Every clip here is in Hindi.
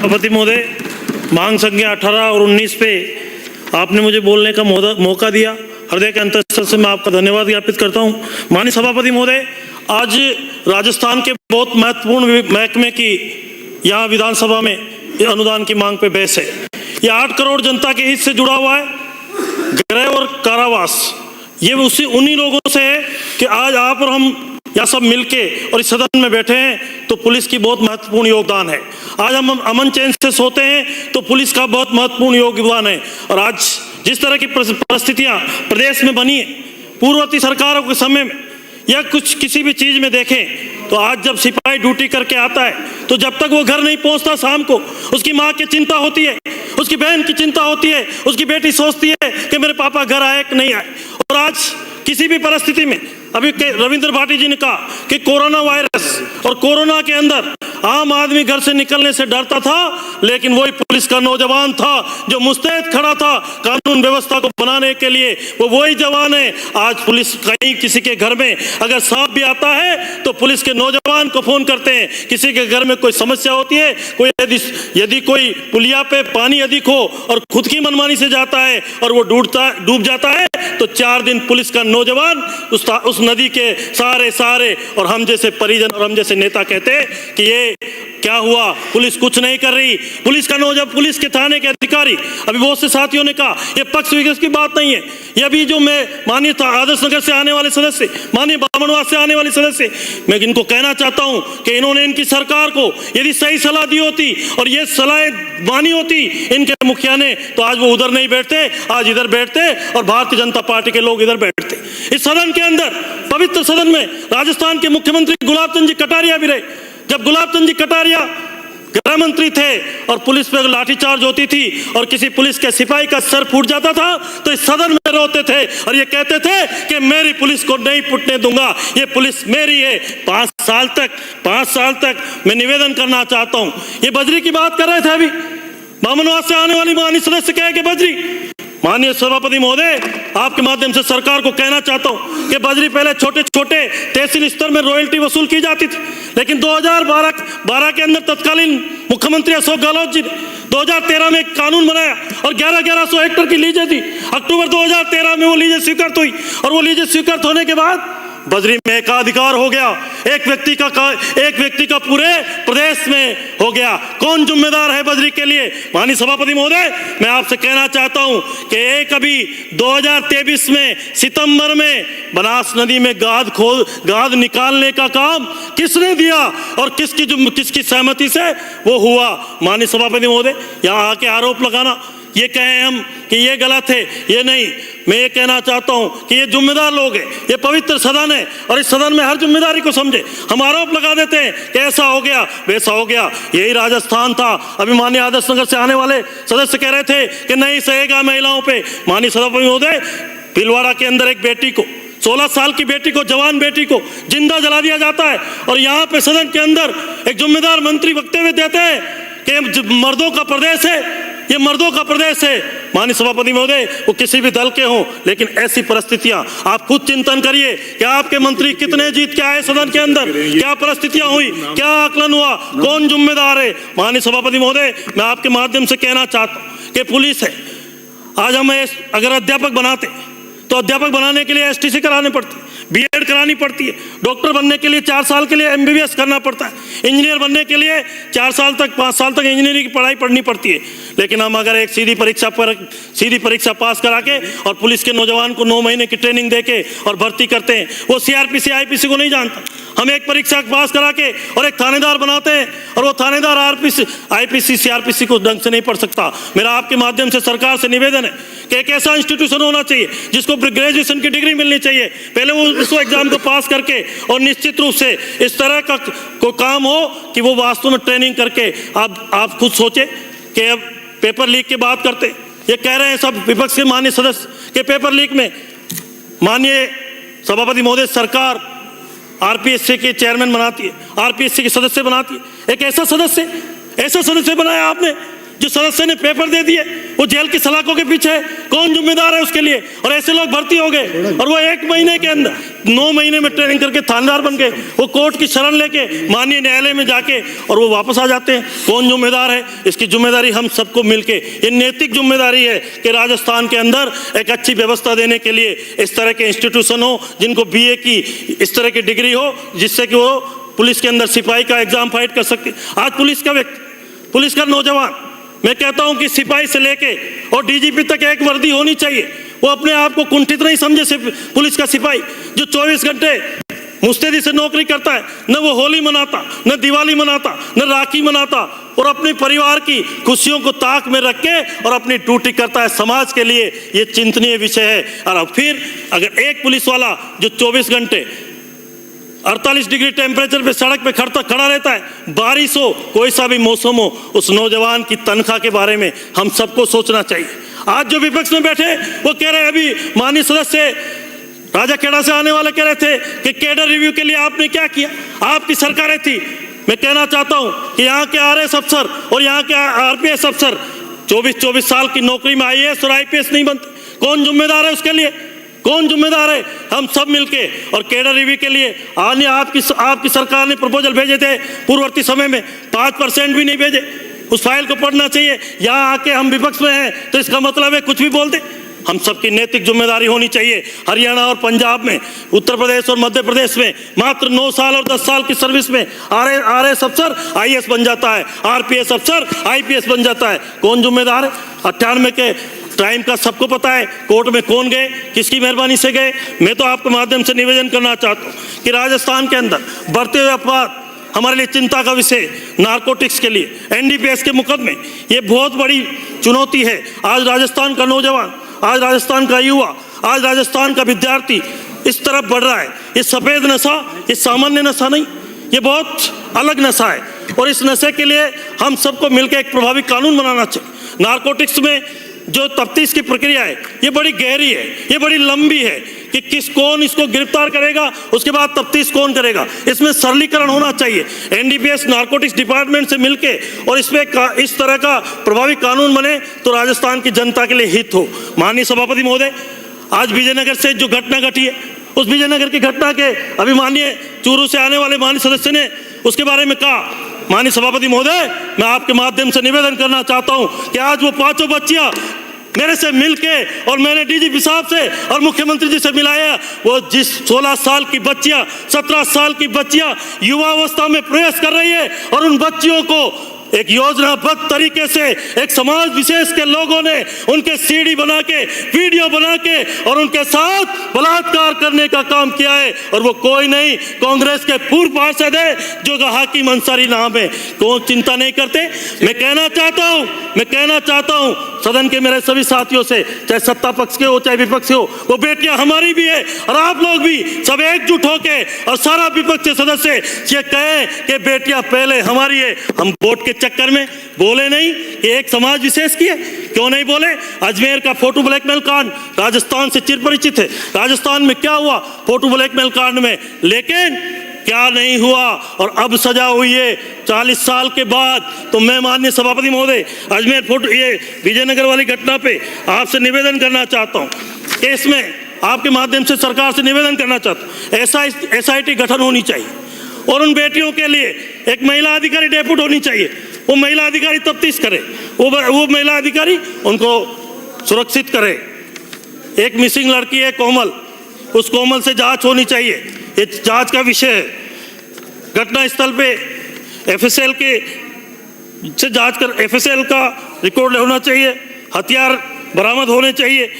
सभापति महोदय, मांग संख्या 18 और 19 पे आपने मुझे बोलने का मौका दिया। हृदय के अंतःस्थल से मैं आपका धन्यवाद ज्ञापित करता हूं। माननीय सभापति महोदय, आज राजस्थान के बहुत महत्वपूर्ण महकमे की यहाँ विधानसभा में अनुदान की मांग पे बहस है। ये 8 करोड़ जनता के हित से जुड़ा हुआ है। गृह और कारावास, ये उन्हीं लोगों से है कि आज आप और हम या सब मिलके और इस सदन में बैठे हैं तो पुलिस की बहुत महत्वपूर्ण योगदान है। आज हम अमन चैन से सोते हैं तो पुलिस का बहुत महत्वपूर्ण योगदान है। और आज जिस तरह की परिस्थितियां प्रदेश में बनी है पूर्ववर्ती सरकारों के समय में या कुछ किसी भी चीज में देखें तो आज जब सिपाही ड्यूटी करके आता है तो जब तक वो घर नहीं पहुंचता शाम को उसकी माँ की चिंता होती है, उसकी बहन की चिंता होती है, उसकी बेटी सोचती है कि मेरे पापा घर आए कि नहीं आए। और आज किसी भी परिस्थिति में, अभी रविंद्र भाटी जी ने कहा कि कोरोना वायरस और कोरोना के अंदर आम आदमी घर से निकलने से डरता था, लेकिन वही पुलिस का नौजवान था जो मुस्तैद खड़ा था कानून व्यवस्था को बनाने के लिए। वो वही जवान है। आज पुलिस कहीं किसी के घर में अगर सांप भी आता है तो पुलिस के नौजवान को फोन करते हैं। किसी के घर में कोई समस्या होती है, कोई यदि कोई पुलिया पे पानी अधिक हो और खुद की मनमानी से जाता है और वो डूब जाता है तो 4 दिन पुलिस का नौजवान उस नदी के सहारे और हम जैसे परिजन और हम जैसे नेता कहते हैं कि ये क्या हुआ, पुलिस कुछ नहीं कर रही। पुलिस का नौजवान, पुलिस के थाने के अधिकारी, अभी बहुत से साथियों ने कहा ये पक्ष विपक्ष की बात नहीं है। ये अभी जो मैं माननीय आदर्श नगर से आने वाले सदस्य, माननीय बामनवास से आने वाले सदस्य, मैं इनको कहना चाहता हूं कि इन्होंने इनकी सरकार को यदि सही सलाह दी होती और ये सलाह मानी होती इनके मुखिया ने तो आज वो उधर नहीं बैठते, आज इधर बैठते और भारतीय जनता पार्टी के लोग इधर बैठते। इस सदन के अंदर, पवित्र सदन में राजस्थान के मुख्यमंत्री गुलाब चंद जी कटारिया भी रहे। जब गुलाब चंद जी कटारिया गृह मंत्री थे और पुलिस पे लाठीचार्ज होती थी और किसी पुलिस के सिपाही का सर फूट जाता था तो इस सदन में रोते थे और ये कहते थे कि मेरी पुलिस को नहीं फूटने दूंगा, ये पुलिस मेरी है। 5 साल तक मैं निवेदन करना चाहता हूं। ये बजरी की बात कर रहे थे, अभी बामनवास से आने वाली माननीय सदस्य कहे कि बजरी। माननीय सभापति महोदय, आपके माध्यम से सरकार को कहना चाहता हूं कि बजरी पहले छोटे छोटे तहसील स्तर में रॉयल्टी वसूल की जाती थी, लेकिन 2012 के अंदर तत्कालीन मुख्यमंत्री अशोक गहलोत जी ने 2013 में एक कानून बनाया और 1100 हेक्टेयर की लीजें दी। अक्टूबर 2013 में वो लीजें स्वीकृत हुई और वो लीजें स्वीकृत होने के बाद बजरी में एकाधिकार हो गया। एक व्यक्ति का पूरे प्रदेश में हो गया। कौन जिम्मेदार है बजरी के लिए? माननीय सभापति महोदय, मैं आपसे कहना चाहता हूं कि एक अभी 2023 में सितंबर में बनास नदी में गाद निकालने का काम किसने दिया और किसकी सहमति से वो हुआ? माननीय सभापति महोदय, यहाँ आके आरोप लगाना, ये कहें हम कि ये गलत है, ये नहीं। मैं ये कहना चाहता हूं कि ये जिम्मेदार लोग हैं, ये पवित्र सदन है और इस सदन में हर जिम्मेदारी को समझे। हम आरोप लगा देते हैं कि ऐसा हो गया वैसा हो गया। यही राजस्थान था। अभी माननीय आदर्श नगर से आने वाले सदस्य कह रहे थे कि नहीं सहेगा महिलाओं पे। माननीय सभापति महोदय, भीलवाड़ा के अंदर एक बेटी को, 16 साल की बेटी को, जवान बेटी को जिंदा जला दिया जाता है और यहाँ पे सदन के अंदर एक जिम्मेदार मंत्री वक्तव्य देते हैं कि मर्दों का प्रदेश है, ये मर्दों का प्रदेश है। माननीय सभापति महोदय, वो किसी भी दल के हों, लेकिन ऐसी परिस्थितियां आप खुद चिंतन करिए कि आपके मंत्री कितने जीत के आए सदन के अंदर, क्या परिस्थितियां हुई, क्या आकलन हुआ, कौन जिम्मेदार है? माननीय सभापति महोदय, मैं आपके माध्यम से कहना चाहता हूं कि पुलिस है। आज हमें अगर अध्यापक बनाते तो अध्यापक बनाने के लिए एसटीसी कराने पड़ती, बीएड करानी पड़ती है। डॉक्टर बनने के लिए 4 साल के लिए एमबीबीएस करना पड़ता है। इंजीनियर बनने के लिए 4 साल तक 5 साल तक इंजीनियरिंग की पढ़ाई पढ़नी पड़ती है। लेकिन हम अगर एक सीधी परीक्षा पास करा के और पुलिस के नौजवान को 9 महीने की ट्रेनिंग देके और भर्ती करते हैं, वो सीआरपीसी आईपीसी को नहीं जानता। हम एक परीक्षा पास करा के और एक थानेदार बनाते हैं और वो थानेदार आईपीसी सीआरपीसी को ढंग से नहीं पढ़ सकता। मेरा आपके माध्यम से सरकार से निवेदन है कि एक ऐसा इंस्टीट्यूशन होना चाहिए जिसको ग्रेजुएशन की डिग्री मिलनी चाहिए। पहले वो उस एग्जाम को पास करके और निश्चित रूप से इस तरह का कोई काम हो कि वो वास्तव में ट्रेनिंग करके आप खुद सोचे कि अब पेपर लीक की बात करते, ये कह रहे हैं सब विपक्ष के माननीय सदस्य के पेपर लीक में माननीय सभापति महोदय सरकार आरपीएससी के चेयरमैन बनाती है, आरपीएससी के सदस्य बनाती है। एक ऐसा सदस्य बनाया आपने जो सदस्य ने पेपर दे दिए, वो जेल की सलाखों के पीछे है। कौन जिम्मेदार है उसके लिए? और ऐसे लोग भर्ती हो गए और वो 1 महीने के अंदर 9 महीने में ट्रेनिंग करके थानेदार बन गए, वो कोर्ट की शरण लेके माननीय न्यायालय में जाके और वो वापस आ जाते हैं। कौन जिम्मेदार है? इसकी जिम्मेदारी हम सबको मिलके, ये नैतिक जिम्मेदारी है कि राजस्थान के अंदर एक अच्छी व्यवस्था देने के लिए इस तरह के इंस्टीट्यूशन हो, जिनको BA की इस तरह की डिग्री हो, जिससे कि वो पुलिस के अंदर सिपाही का एग्जाम फाइट कर सकते। आज पुलिस का व्यक्ति, पुलिस का नौजवान, मैं कहता हूं कि सिपाही से लेके और DGP तक एक वर्दी होनी चाहिए। वो अपने आप को कुंठित नहीं समझे पुलिस का सिपाही जो 24 घंटे मुस्तैदी से नौकरी करता है, न वो होली मनाता, न दिवाली मनाता, न राखी मनाता, और अपने परिवार की खुशियों को ताक में रख के और अपनी ड्यूटी करता है समाज के लिए। ये चिंतनीय विषय है। और अब फिर अगर एक पुलिस वाला जो 24 घंटे 48 डिग्री टेम्परेचर पे सड़क पे खड़ा रहता है, बारिश हो, कोई सा भी मौसम हो, उस नौजवान की तनख्वाह के बारे में हम सबको सोचना चाहिए। आज जो विपक्ष में बैठे वो कह रहे हैं, अभी माननीय सदस्य राजाखेड़ा से आने वाले कह रहे थे कि कैडर रिव्यू के लिए आपने क्या किया, आपकी सरकारें थी। मैं कहना चाहता हूं कि यहाँ के RS अफसर और यहाँ के RPS अफसर 24 साल की नौकरी में IAS और IPS नहीं बनते। कौन जिम्मेदार है उसके लिए? कौन जिम्मेदार है? हम सब मिलके। और कैडर रिव्यू के लिए आने आपकी सरकार ने प्रपोजल भेजे थे पूर्ववर्ती समय में, 5% भी नहीं भेजे। उस फाइल को पढ़ना चाहिए। यहाँ आके हम विपक्ष में हैं तो इसका मतलब है कुछ भी बोल दे। हम सबकी नैतिक जिम्मेदारी होनी चाहिए। हरियाणा और पंजाब में, उत्तर प्रदेश और मध्य प्रदेश में मात्र 9 साल और 10 साल की सर्विस में RS अफसर IAS बन जाता है, RPS अफसर IPS बन जाता है। कौन जिम्मेदार है? 98 के टाइम का सबको पता है, कोर्ट में कौन गए, किसकी मेहरबानी से गए। मैं तो आपके माध्यम से निवेदन करना चाहता हूँ कि राजस्थान के अंदर बढ़ते हुए अपराध हमारे लिए चिंता का विषय, नारकोटिक्स के लिए NDPS के मुकदमे, ये बहुत बड़ी चुनौती है। आज राजस्थान का नौजवान, आज राजस्थान का युवा, आज राजस्थान का विद्यार्थी इस तरफ बढ़ रहा है। ये सफ़ेद नशा, ये सामान्य नशा नहीं, ये बहुत अलग नशा है। और इस नशे के लिए हम सबको मिलकर एक प्रभावी कानून बनाना चाहिए। नारकोटिक्स में जो तफ्तीश की प्रक्रिया है ये बड़ी गहरी है, ये बड़ी लंबी है कि कौन इसको गिरफ्तार करेगा, उसके बाद तफ्तीश कौन करेगा। इसमें सरलीकरण होना चाहिए। NDPS नारकोटिक्स डिपार्टमेंट से मिलके और इसमें इस तरह का प्रभावी कानून बने तो राजस्थान की जनता के लिए हित हो। माननीय सभापति महोदय, आज विजयनगर से जो घटना घटी है, उस विजयनगर की घटना के अभी माननीय चूरू से आने वाले माननीय सदस्य ने उसके बारे में कहा। माननीय सभापति महोदय, मैं आपके माध्यम से निवेदन करना चाहता हूं कि आज वो 5 बच्चियां मेरे से मिलके और मैंने DGP साहब से और मुख्यमंत्री जी से मिलाया, वो जिस 16 साल की बच्चियां, 17 साल की बच्चियां युवावस्था में प्रवेश कर रही है और उन बच्चियों को एक योजनाबद्ध तरीके से एक समाज विशेष के लोगों ने उनके CD बना के, वीडियो बना के और उनके साथ बलात्कार करने का काम किया है। और वो कोई नहीं, कांग्रेस के पूर्व पार्षद है जो हाकिम अंसारी नाम है। कौन चिंता नहीं करते? मैं कहना चाहता हूं सदन के मेरे सभी साथियों से, चाहे सत्ता पक्ष के हो चाहे विपक्ष के हो, वो बेटियां हमारी भी है और आप लोग भी सब एकजुट होके और सारा विपक्ष के सदस्य ये कहे कि बेटियां पहले हमारी है। हम वोट के चक्कर में बोले नहीं कि एक समाज विशेष की है, क्यों नहीं बोले? अजमेर का फोटो ब्लैकमेल कांड राजस्थान से चिरपरिचित है। राजस्थान में क्या हुआ फोटो ब्लैकमेल कांड में, लेकिन क्या नहीं हुआ और अब सजा हुई है 40 साल के बाद। तो मैं माननीय सभापति महोदय, अजमेर फोटो, ये विजयनगर वाली घटना पे आपसे निवेदन करना चाहता हूँ कि इसमें आपके माध्यम से सरकार से निवेदन करना चाहता हूँ, SIT गठन होनी चाहिए और उन बेटियों के लिए एक महिला अधिकारी डेप्यूट होनी चाहिए। वो महिला अधिकारी तफ्तीश करे, वो महिला अधिकारी उनको सुरक्षित करे। एक मिसिंग लड़की है कोमल, उस कोमल से जांच होनी चाहिए, ये जांच का विषय है। घटना स्थल पे FSL के से जांच कर FSL का रिकॉर्ड होना चाहिए, हथियार बरामद होने चाहिए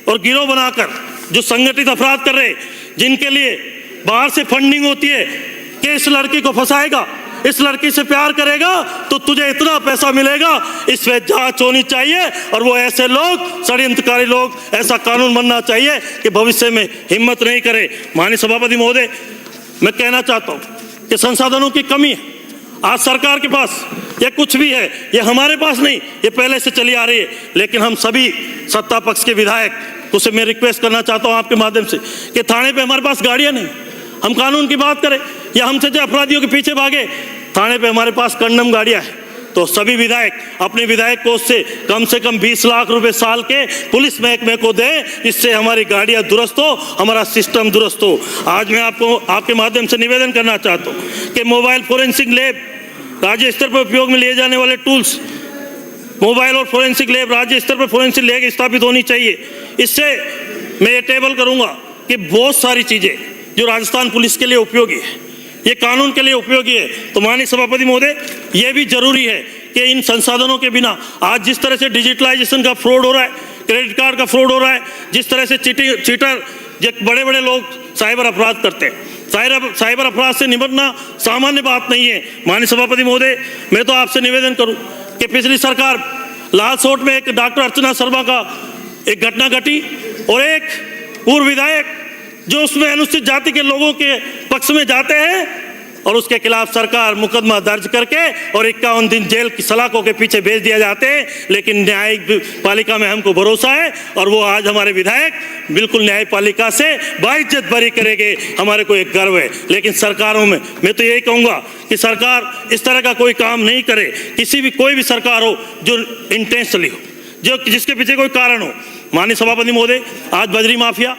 और गिरोह बनाकर जो संगठित अपराध कर रहे, जिनके लिए बाहर से फंडिंग होती है कि इस लड़की को फंसाएगा, इस लड़की से प्यार करेगा तो तुझे इतना पैसा मिलेगा, इस पे जांच होनी चाहिए। और वो ऐसे लोग, षड्यंत्रकारी लोग, ऐसा कानून बनना चाहिए कि भविष्य में हिम्मत नहीं करे। माननीय सभापति महोदय, मैं कहना चाहता हूँ कि संसाधनों की कमी है आज सरकार के पास, या कुछ भी है, ये हमारे पास नहीं, ये पहले से चली आ रही है। लेकिन हम सभी सत्ता पक्ष के विधायक उसे मैं रिक्वेस्ट करना चाहता हूँ आपके माध्यम से कि थाने पे हमारे पास गाड़ियाँ नहीं, हम कानून की बात करें या हमसे जो अपराधियों के पीछे भागे, थाने पे हमारे पास कंडम गाड़ियाँ हैं, तो सभी विधायक अपने विधायक कोष से कम 20 लाख रुपए साल के पुलिस महकमे को दें, जिससे हमारी गाड़ियां दुरुस्त हो, हमारा सिस्टम दुरुस्त हो। आज मैं आपको आपके माध्यम से निवेदन करना चाहता हूं कि मोबाइल फोरेंसिक लैब राज्य स्तर पर उपयोग में लिए जाने वाले टूल्स, मोबाइल और फोरेंसिक लैब राज्य स्तर पर फोरेंसिक लैब स्थापित होनी चाहिए। इससे मैं ये टेबल करूंगा कि बहुत सारी चीजें जो राजस्थान पुलिस के लिए उपयोगी है, ये कानून के लिए उपयोगी है। तो माननीय सभापति महोदय, ये भी जरूरी है कि इन संसाधनों के बिना आज जिस तरह से डिजिटलाइजेशन का फ्रॉड हो रहा है, क्रेडिट कार्ड का फ्रॉड हो रहा है, जिस तरह से चीटर जो बड़े बड़े लोग साइबर अपराध करते हैं, साइबर अपराध से निपटना सामान्य बात नहीं है। माननीय सभापति महोदय, मैं तो आपसे निवेदन करूं कि पिछली सरकार लालसोट में एक डॉक्टर अर्चना शर्मा का एक घटना घटी और एक पूर्व विधायक जो उसमें अनुसूचित जाति के लोगों के पक्ष में जाते हैं और उसके खिलाफ सरकार मुकदमा दर्ज करके और 51 दिन जेल की सलाखों के पीछे भेज दिया जाते हैं। लेकिन न्यायिक पालिका में हमको भरोसा है और वो आज हमारे विधायक बिल्कुल न्यायपालिका से बाइज्जत बरी करेंगे, हमारे को एक गर्व है। लेकिन सरकारों में मैं तो यही कहूँगा कि सरकार इस तरह का कोई काम नहीं करे, कोई भी सरकार हो जो इंटेंशनली हो, जो जिसके पीछे कोई कारण हो। माननीय सभापति महोदय, आज बजरी माफिया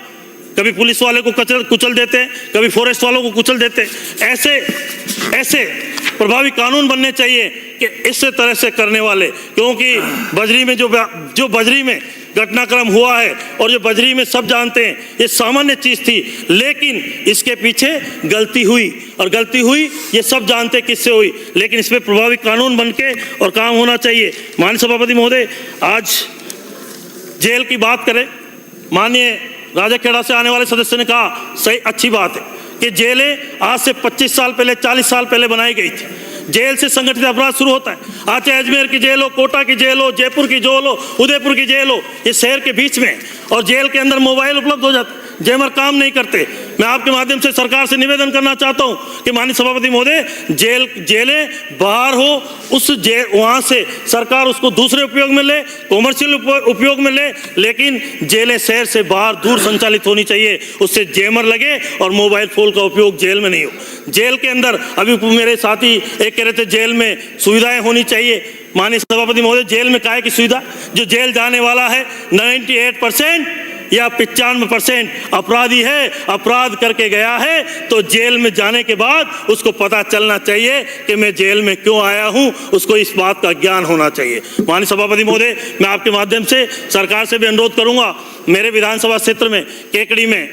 कभी पुलिस वाले को कुचल देते हैं, कभी फॉरेस्ट वालों को कुचल देते हैं। ऐसे प्रभावी कानून बनने चाहिए कि इस तरह से करने वाले, क्योंकि बजरी में जो बजरी में घटनाक्रम हुआ है और जो बजरी में सब जानते हैं ये सामान्य चीज थी, लेकिन इसके पीछे गलती हुई और गलती हुई ये सब जानते किससे हुई, लेकिन इसमें प्रभावी कानून बनके और काम होना चाहिए। माननीय सभापति महोदय, आज जेल की बात करें, माननीय राजाखेड़ा से आने वाले सदस्य ने कहा सही अच्छी बात है कि जेलें आज से 25 साल पहले 40 साल पहले बनाई गई थी। जेल से संगठित अपराध शुरू होता है। आज चाहे अजमेर की जेल हो, कोटा की जेल हो, जयपुर की जेल हो, उदयपुर की जेल हो, ये शहर के बीच में, और जेल के अंदर मोबाइल उपलब्ध हो जाते, जैमर काम नहीं करते। मैं आपके माध्यम से सरकार से निवेदन करना चाहता हूं कि माननीय सभापति महोदय, जेलें बाहर हो, उस जेल वहां से सरकार उसको दूसरे उपयोग में ले, कॉमर्शियल उपयोग में ले, लेकिन जेलें शहर से बाहर दूर संचालित होनी चाहिए, उससे जैमर लगे और मोबाइल फोन का उपयोग जेल में नहीं हो। जेल के अंदर अभी मेरे साथी एक कह रहे थे जेल में सुविधाएं होनी चाहिए। माननीय सभापति महोदय, जेल में काहे की सुविधा? जो जेल जाने वाला है 98% या 95% अपराधी है, अपराध करके गया है, तो जेल में जाने के बाद उसको पता चलना चाहिए कि मैं जेल में क्यों आया हूं, उसको इस बात का ज्ञान होना चाहिए। माननीय सभापति महोदय, मैं आपके माध्यम से सरकार से भी अनुरोध करूंगा, मेरे विधानसभा क्षेत्र में केकड़ी में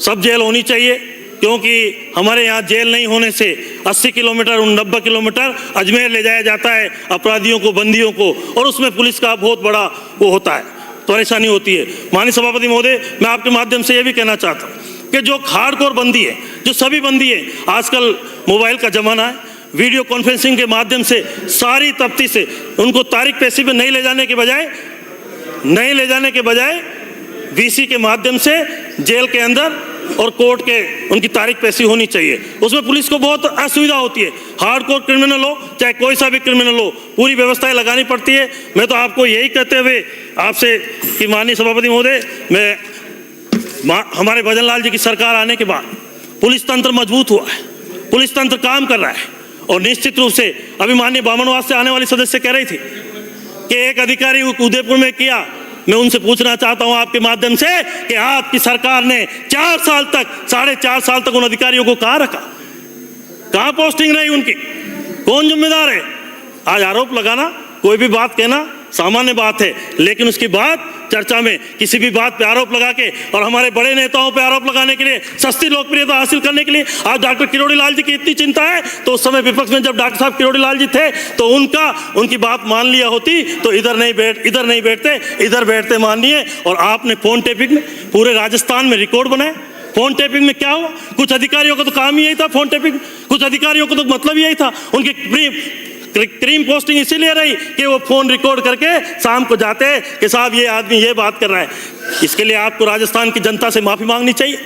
सब जेल होनी चाहिए, क्योंकि हमारे यहाँ जेल नहीं होने से 80 किलोमीटर 90 किलोमीटर अजमेर ले जाया जाता है अपराधियों को, बंदियों को, और उसमें पुलिस का बहुत बड़ा वो होता है, परेशानी होती है। माननीय सभापति महोदय, मैं आपके माध्यम से ये भी कहना चाहता हूँ कि जो हार्डकोर बंदी है, जो सभी बंदी है, आजकल मोबाइल का जमाना है, वीडियो कॉन्फ्रेंसिंग के माध्यम से सारी तफ्तीश से उनको तारीख पेशी पे नहीं ले जाने के बजाय वीसी के माध्यम से जेल के अंदर और कोर्ट के उनकी तारीख पेशी होनी चाहिए। उसमें पुलिस को बहुत असुविधा होती है। हार्डकोर क्रिमिनल हो चाहे कोई सा भी क्रिमिनल हो, पूरी व्यवस्थाएं लगानी पड़ती है। मैं तो आपको यही कहते हुए आपसे कि माननीय सभापति महोदय, हमारे भजन लाल जी की सरकार आने के बाद पुलिस तंत्र मजबूत हुआ है, पुलिस तंत्र काम कर रहा है, और निश्चित रूप से अभी माननीय बामनवास से आने वाली सदस्य कह रही थी कि एक अधिकारी उदयपुर में किया। मैं उनसे पूछना चाहता हूं आपके माध्यम से कि आपकी सरकार ने 4 साल तक, 4.5 साल तक उन अधिकारियों को कहां रखा, कहां पोस्टिंग रही उनकी, कौन जिम्मेदार है? आज आरोप लगाना, कोई भी बात कहना सामान्य बात है, लेकिन उसकी बात चर्चा में किसी भी बात पे आरोप लगा के और हमारे बड़े नेताओं पे आरोप लगाने के लिए, सस्ती लोकप्रियता हासिल करने के लिए आज डॉक्टर किरोड़ी लाल जी की इतनी चिंता है, तो उस समय विपक्ष में जब डॉक्टर साहब किरोड़ी लाल जी थे तो उनकी बात मान लिया होती तो इधर नहीं बैठते, इधर बैठते माननीय। और आपने फोन टेपिंग में पूरे राजस्थान में रिकॉर्ड बनाए। फोन टेपिंग में क्या हुआ? कुछ अधिकारियों का तो काम ही यही था, फोन टेपिंग, कुछ अधिकारियों को तो मतलब यही था, उनकी क्रीम पोस्टिंग इसीलिए रही कि वो फोन रिकॉर्ड करके शाम को जाते कि साहब ये आदमी ये बात कर रहा है। इसके लिए आपको राजस्थान की जनता से माफी मांगनी चाहिए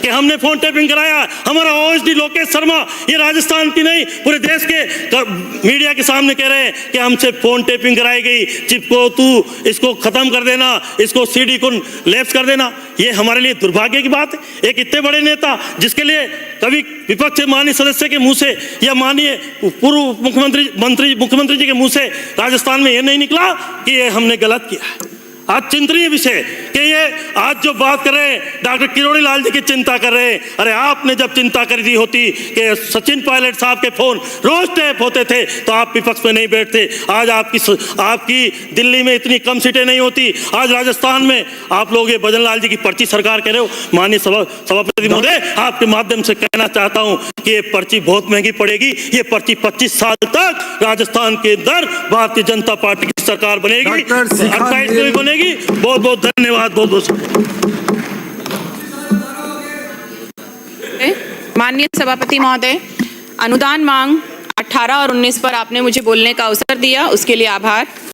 कि हमने फोन टेपिंग कराया। हमारा ओएसडी लोकेश शर्मा ये राजस्थान की नहीं पूरे देश के मीडिया के सामने कह रहे हैं कि हमसे फोन टेपिंग कराई गई, चिप को तू इसको खत्म कर देना, इसको सीडी को लैप्स कर देना। ये हमारे लिए दुर्भाग्य की बात है। एक इतने बड़े नेता जिसके लिए कभी विपक्ष के माननीय सदस्य के मुंह से या माननीय पूर्व मुख्यमंत्री जी के मुंह से राजस्थान में ये नहीं निकला कि ये हमने गलत किया है। आज चिंतनीय विषय कि ये आज जो बात कर रहे हैं डॉक्टर किरोड़ी लाल जी की चिंता कर रहे हैं। अरे आपने जब चिंता करी दी होती कि सचिन पायलट साहब के फोन रोज टैप होते थे तो आप विपक्ष में नहीं बैठते। आज आपकी दिल्ली में इतनी कम सीटें नहीं होती। आज राजस्थान में आप लोग ये भजन लाल जी की पर्ची सरकार कह रहे हो। माननीय सभापति महोदय आपके माध्यम से कहना चाहता हूं कि ये पर्ची बहुत महंगी पड़ेगी। ये पर्ची 25 साल तक राजस्थान के अंदर भारतीय जनता पार्टी की सरकार बनेगी, 28 में भी बनेगी। बहुत बहुत धन्यवाद। बहुत बहुत माननीय सभापति महोदय, अनुदान मांग 18 और 19 पर आपने मुझे बोलने का अवसर दिया, उसके लिए आभार।